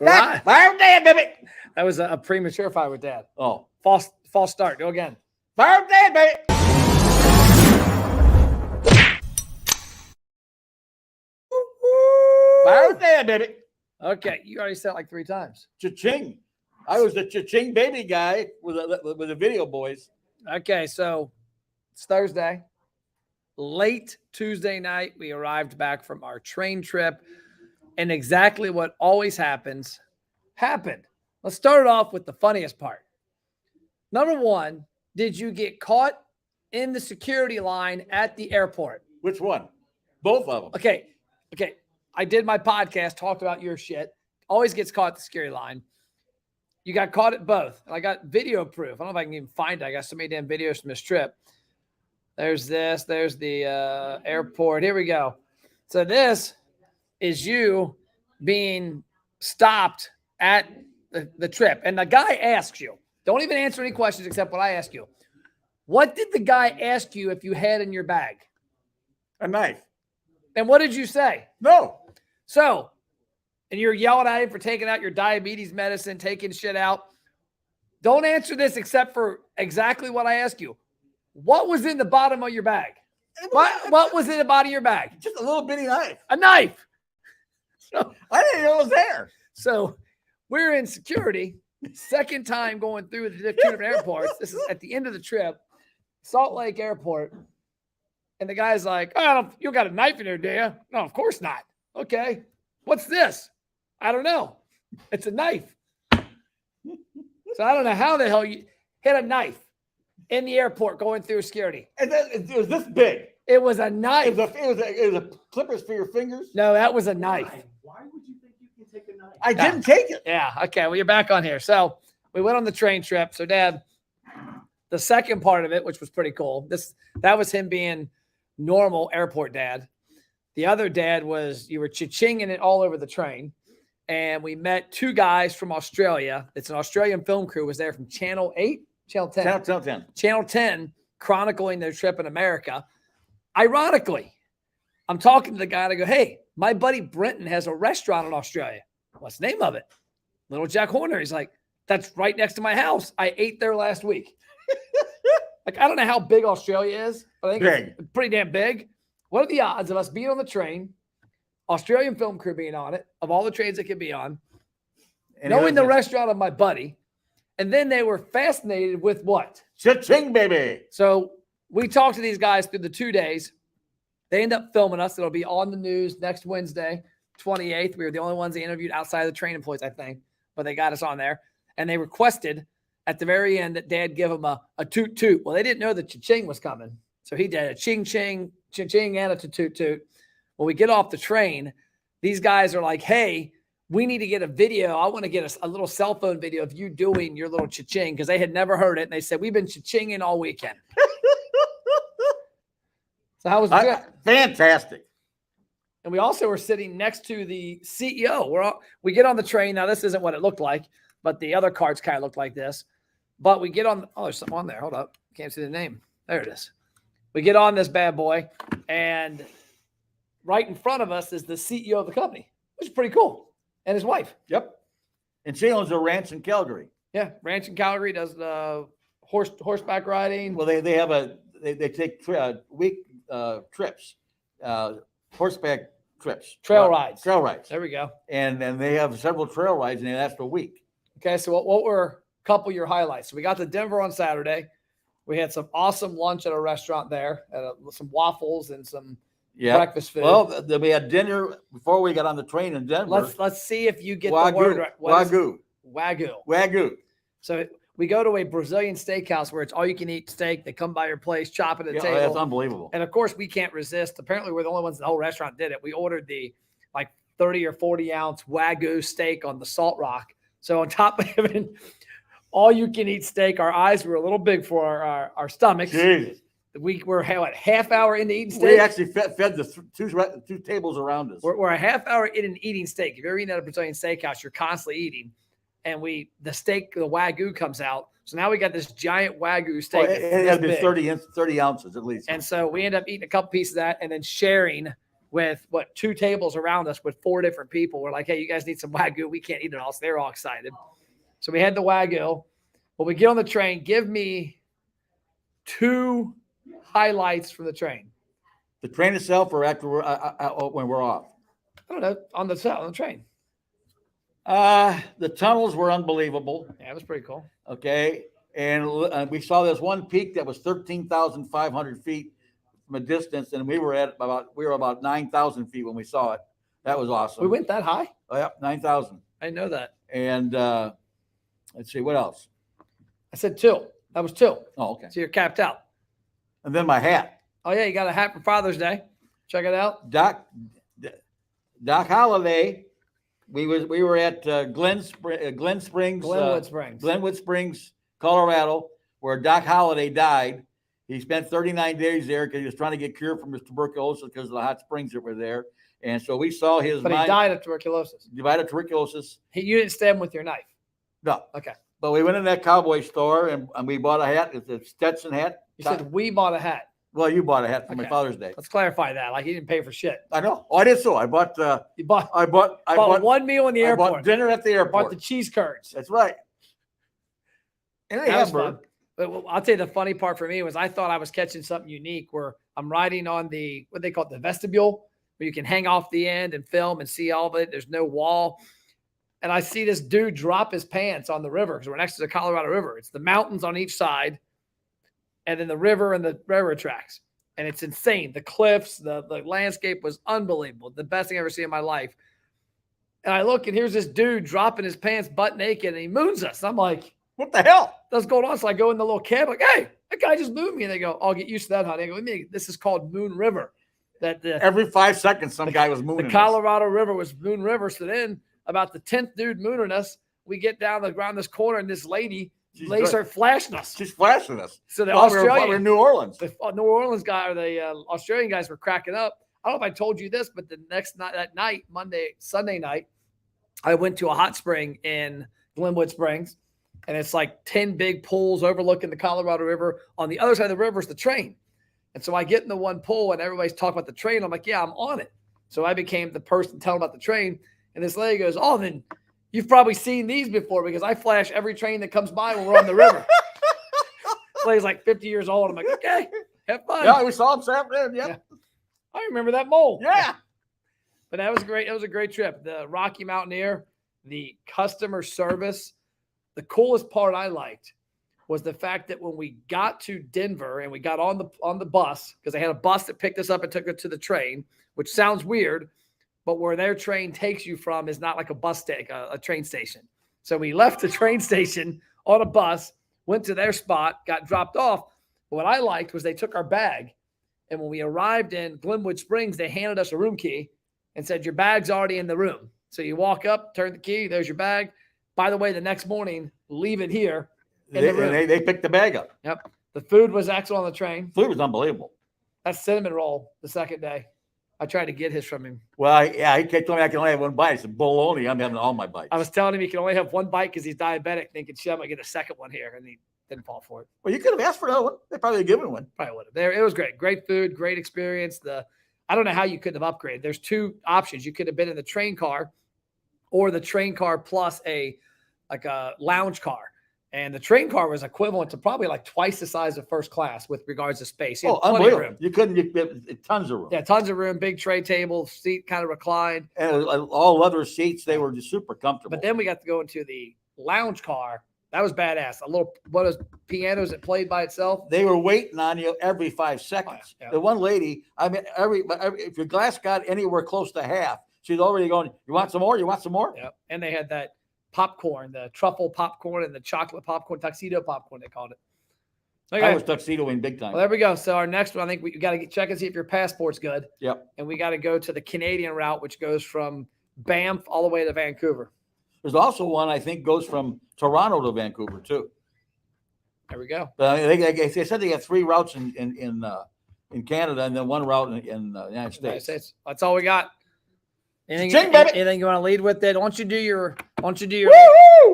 Right. Fire with Dad, baby. That was a premature fire with Dad. Oh. False start. Go again. Fire with Dad, baby. Fire with Dad, baby. Okay, you already said it like 3 times. Cha-ching. I was the cha-ching baby guy with the video boys. Okay, so it's Thursday. Late Tuesday night, we arrived back from our train trip, and exactly what always happens happened. Let's start off with the funniest part. Number one, did you get caught in the security line at the airport? Which one? Both of them. Okay. I did my podcast, talked about your shit. Always gets caught at the security line. You got caught at both. I got video proof. I don't know if I can even find it. I got so many damn videos from this trip. There's this. There's the airport. Here we go. So this is you being stopped at the trip. And the guy asks you, don't even answer any questions except what I ask you. What did the guy ask you if you had in your bag? A knife. And what did you say? No. So, and you're yelling at him for taking out your diabetes medicine, taking shit out. Don't answer this except for exactly what I ask you. What was in the bottom of your bag? What was in the bottom of your bag? Just a little bitty knife. A knife. So, I didn't know it was there. So we're in security. Second time going through the 2 different airports. This is at the end of the trip. Salt Lake Airport. And the guy's like, oh, you got a knife in there, do you? No, of course not. Okay. What's this? I don't know. It's a knife. So I don't know how the hell you hit a knife in the airport going through security. And then it was this big. It was a knife. It was a clippers for your fingers. No, that was a knife. Why would you think you can take a knife? I didn't take it. Yeah. Okay. Well, you're back on here. So we went on the train trip. So Dad, the second part of it, which was pretty cool. That was him being normal airport dad. The other dad was you were cha-chinging it all over the train. And we met 2 guys from Australia. It's an Australian film crew was there from Channel 8, Channel 10. Channel 10. Channel 10 chronicling their trip in America. Ironically, I'm talking to the guy and I go, hey, my buddy Brenton has a restaurant in Australia. What's the name of it? Little Jack Horner. He's like, that's right next to my house. I ate there last week. Like, I don't know how big Australia is, but I think it's pretty damn big. What are the odds of us being on the train, Australian film crew being on it, of all the trains it could be on, knowing the restaurant of my buddy, and then they were fascinated with what? Cha-ching, baby. So we talked to these guys through the 2 days. They end up filming us. It'll be on the news next Wednesday, 28th. We were the only ones they interviewed outside of the train employees, I think, but they got us on there. And they requested at the very end that Dad give them a toot toot. Well, they didn't know that cha-ching was coming. So he did a ching ching, ching ching, and a toot toot. When we get off the train, these guys are like, hey, we need to get a video. I want to get a little cell phone video of you doing your little cha-ching because they had never heard it. And they said, we've been cha-chinging all weekend. So how was the trip? Fantastic. And we also were sitting next to the CEO. We get on the train. Now, this isn't what it looked like, but the other carts kind of looked like this. But we get on. Oh, there's something on there. Hold up. Can't see the name. There it is. We get on this bad boy, and right in front of us is the CEO of the company, which is pretty cool, and his wife. Yep. And she owns a ranch in Calgary. Yeah, ranch in Calgary, does horseback riding. Well, they take week trips, horseback trips, Trail rides. Trail rides. There we go. And they have several trail rides, and they last a week. Okay, so what were a couple of your highlights? So we got to Denver on Saturday. We had some awesome lunch at a restaurant there, some waffles and some breakfast food. Well, we had dinner before we got on the train in Denver. Let's see if you get the word right. Wagyu. So we go to a Brazilian steakhouse where it's all you can eat steak. They come by your place, chop it at the table. That's unbelievable. And of course, we can't resist. Apparently, we're the only ones in the whole restaurant did it. We ordered the 30 or 40 ounce Wagyu steak on the Salt Rock. So on top of having all you can eat steak, our eyes were a little big for our stomachs. Jesus. We were half hour into eating steak. We actually fed the two tables around us. We're a half hour in eating steak. If you're eating at a Brazilian steakhouse, you're constantly eating. And the Wagyu comes out. So now we got this giant Wagyu steak. It has been 30 ounces at least. And so we end up eating a couple pieces of that and then sharing with 2 tables around us with 4 different people. We're like, hey, you guys need some Wagyu. We can't eat it all. So they're all excited. So we had the Wagyu. When we get on the train, give me 2 highlights from the train. The train itself, or after when we're off. I don't know, on the train. The tunnels were unbelievable. Yeah, it was pretty cool. Okay, and we saw this one peak that was 13,500 feet from a distance, and we were about 9,000 feet when we saw it. That was awesome. We went that high? Oh, yeah, 9,000. I didn't know that. And let's see what else. I said 2. That was 2. Oh, okay. So you're capped out. And then my hat. Oh yeah, you got a hat for Father's Day. Check it out. Doc Holliday. We were at Glenwood Springs, Colorado, where Doc Holliday died. He spent 39 days there because he was trying to get cured from his tuberculosis because of the hot springs that were there. And so we saw his. But he died of tuberculosis. Died of tuberculosis. You didn't stab him with your knife. No. Okay. But we went in that cowboy store and we bought a hat. It's a Stetson hat. You said we bought a hat. Well, you bought a hat for my Father's Day. Let's clarify that. Like, he didn't pay for shit. I know. Oh, I did so. I bought. You bought. I bought one meal in the airport. I bought dinner at the airport. Bought the cheese curds. That's right. And that was fun. But I'll tell you the funny part for me was I thought I was catching something unique where I'm riding on what they call it, the vestibule, where you can hang off the end and film and see all of it. There's no wall. And I see this dude drop his pants on the river because we're next to the Colorado River. It's the mountains on each side and then the river and the railroad tracks. And it's insane. The cliffs, the landscape was unbelievable. The best thing I've ever seen in my life. And I look and here's this dude dropping his pants butt naked and he moons us. I'm like, what the hell? What's going on? So I go in the little cab, like, hey, that guy just mooned me. And they go, I'll get used to that, honey. I go, this is called Moon River. Every 5 seconds, some guy was mooning. The Colorado River was Moon River. So then about the 10th dude mooning us, we get down around this corner and this lady started flashing us. She's flashing us. So the Australian, we were in New Orleans. The New Orleans guy or the Australian guys were cracking up. I don't know if I told you this, but the next night, that night, Sunday night, I went to a hot spring in Glenwood Springs. And it's like 10 big pools overlooking the Colorado River. On the other side of the river is the train. And so I get in the one pool and everybody's talking about the train. I'm like, yeah, I'm on it. So I became the person telling about the train. And this lady goes, oh, then you've probably seen these before because I flash every train that comes by when we're on the river. This lady's like 50 years old. I'm like, okay, have fun. Yeah, we saw him Saturday. Yep. Yeah. I remember that mole. Yeah. But that was great. It was a great trip. The Rocky Mountaineer, the customer service. The coolest part I liked was the fact that when we got to Denver and we got on the bus, because they had a bus that picked us up and took us to the train, which sounds weird, but where their train takes you from is not like a train station. So we left the train station on a bus, went to their spot, got dropped off. But what I liked was they took our bag, and when we arrived in Glenwood Springs, they handed us a room key and said, your bag's already in the room. So you walk up, turn the key, there's your bag. By the way, the next morning, leave it here. They picked the bag up. Yep. The food was excellent on the train. Food was unbelievable. That cinnamon roll the second day. I tried to get his from him. Well, he told me I can only have one bite. I said, baloney, I'm having all my bites. I was telling him he can only have one bite because he's diabetic, thinking, shit, I'm going to get a second one here. And he didn't fall for it. Well, you could have asked for another one. They probably given one. Probably would have. It was great. Great food, great experience. I don't know how you couldn't have upgraded. There's 2 options. You could have been in the train car or the train car plus a lounge car. And the train car was equivalent to probably like twice the size of first class with regards to space. Unbelievable. You tons of room. Yeah, tons of room, big tray table, seat kind of reclined. And all leather seats, they were just super comfortable. But then we got to go into the lounge car. That was badass. One of those pianos that played by itself. They were waiting on you every 5 seconds. Yeah. The one lady, I mean, if your glass got anywhere close to half, she's already going, you want some more? You want some more? Yeah. And they had that popcorn, the truffle popcorn and the chocolate popcorn, tuxedo popcorn, they called it. Okay. I was tuxedoing big time. Well, there we go. So our next one, I think we got to check and see if your passport's good. Yep. And we got to go to the Canadian route, which goes from Banff all the way to Vancouver. There's also one, I think, goes from Toronto to Vancouver, too. There we go. But they said they have 3 routes in Canada and then 1 route in the United States. That's all we got. Anything you want to lead with it? Why don't you do your Woo-hoo!